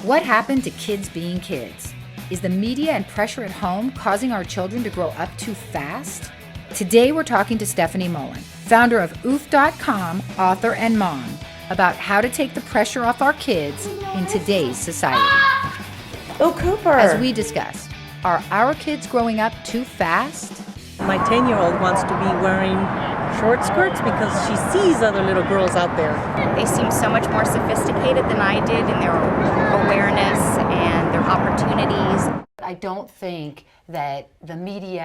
What happened to kids being kids? Is the media and pressure at home causing our children to grow up too fast? Today we're talking to Stefanie Mullen, founder of oof.com, author and mom, about how to take the pressure off our kids in today's society. Oh, Cooper! As we discuss, are our kids growing up too fast? My 10-year-old wants to be wearing short skirts because she sees other little girls out there. They seem so much more sophisticated than I did in their awareness and their opportunities. I don't think that the media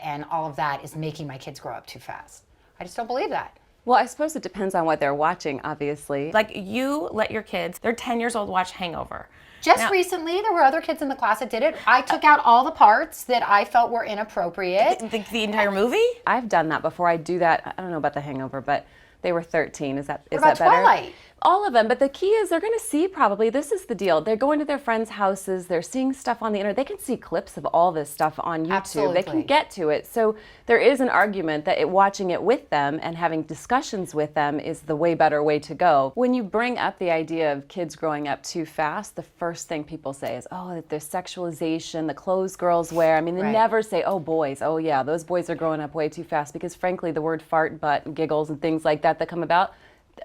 and all of that is making my kids grow up too fast. I just don't believe that. Well, I suppose it depends on what they're watching, obviously. Like, you let your kids, they're 10 years old, watch Hangover. Just recently, there were other kids in the class that did it. I took out all the parts that I felt were inappropriate. The entire movie? I've done that before. I do that. I don't know about the Hangover, but they were 13. Is that What about better? Twilight? All of them, but the key is they're going to see probably, this is the deal, they're going to their friends' houses, they're seeing stuff on the internet, they can see clips of all this stuff on YouTube, Absolutely. They can get to it. So there is an argument that watching it with them and having discussions with them is the way better way to go. When you bring up the idea of kids growing up too fast, the first thing people say is, oh, there's sexualization, the clothes girls wear. I mean, they never say, oh, boys, oh yeah, those boys are growing up way too fast, because frankly, the word fart, butt, and giggles and things like that come about,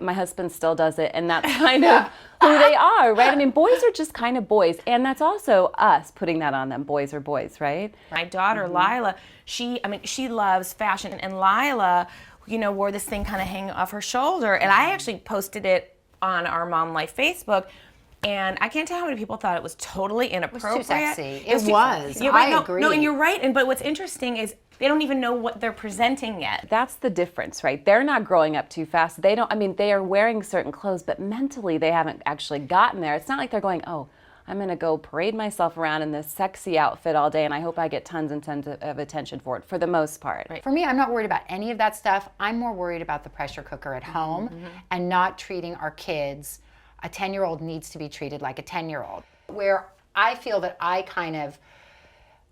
my husband still does it, and that's kind of who they are, right? I mean, boys are just kind of boys, and that's also us putting that on them. Boys are boys, right? My daughter, Lila, she loves fashion, and Lila, wore this thing kind of hanging off her shoulder, and I actually posted it on our Mom Life Facebook. And I can't tell how many people thought it was totally inappropriate. It was too sexy. It was. You're right. I agree. No, and you're right. But what's interesting is they don't even know what they're presenting yet. That's the difference, right? They're not growing up too fast. They are wearing certain clothes, but mentally they haven't actually gotten there. It's not like they're going, oh, I'm going to go parade myself around in this sexy outfit all day, and I hope I get tons and tons of attention for it, for the most part. For me, I'm not worried about any of that stuff. I'm more worried about the pressure cooker at home and not treating our kids. A 10-year-old needs to be treated like a 10-year-old. Where I feel that I kind of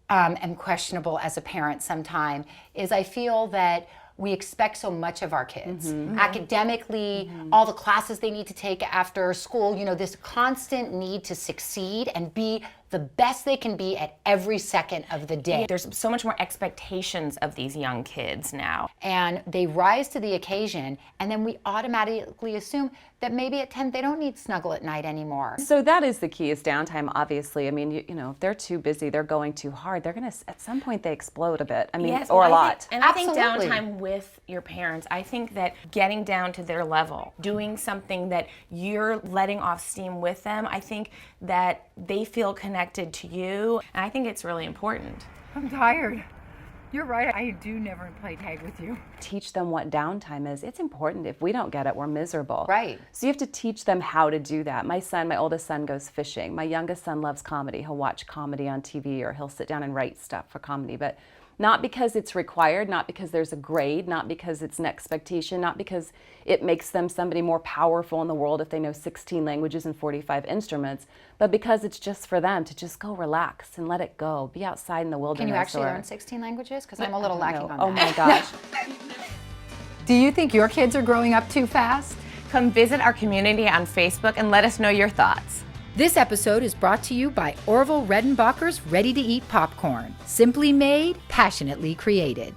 am questionable as a parent sometime is I feel that we expect so much of our kids. Academically, all the classes they need to take after school, this constant need to succeed and be the best they can be at every second of the day. There's so much more expectations of these young kids now. And they rise to the occasion, and then we automatically assume that maybe at 10 they don't need snuggle at night anymore. So that is the key, is downtime, obviously. I mean, if they're too busy, they're going too hard, they're going to, at some point they explode a bit. I mean, yes, or a lot. I think downtime with your parents, I think that getting down to their level, doing something that you're letting off steam with them, I think that they feel connected to you, and I think it's really important. I'm tired. You're right, I do never play tag with you. Teach them what downtime is. It's important. If we don't get it, we're miserable. Right. So you have to teach them how to do that. My oldest son goes fishing. My youngest son loves comedy. He'll watch comedy on TV, or he'll sit down and write stuff for comedy, but not because it's required, not because there's a grade, not because it's an expectation, not because it makes them somebody more powerful in the world if they know 16 languages and 45 instruments, but because it's just for them to just go relax and let it go, be outside in the wilderness. Can you actually learn 16 languages? Because I'm a little lacking on that. Oh my gosh. Do you think your kids are growing up too fast? Come visit our community on Facebook and let us know your thoughts. This episode is brought to you by Orville Redenbacher's Ready-to-Eat Popcorn. Simply made, passionately created.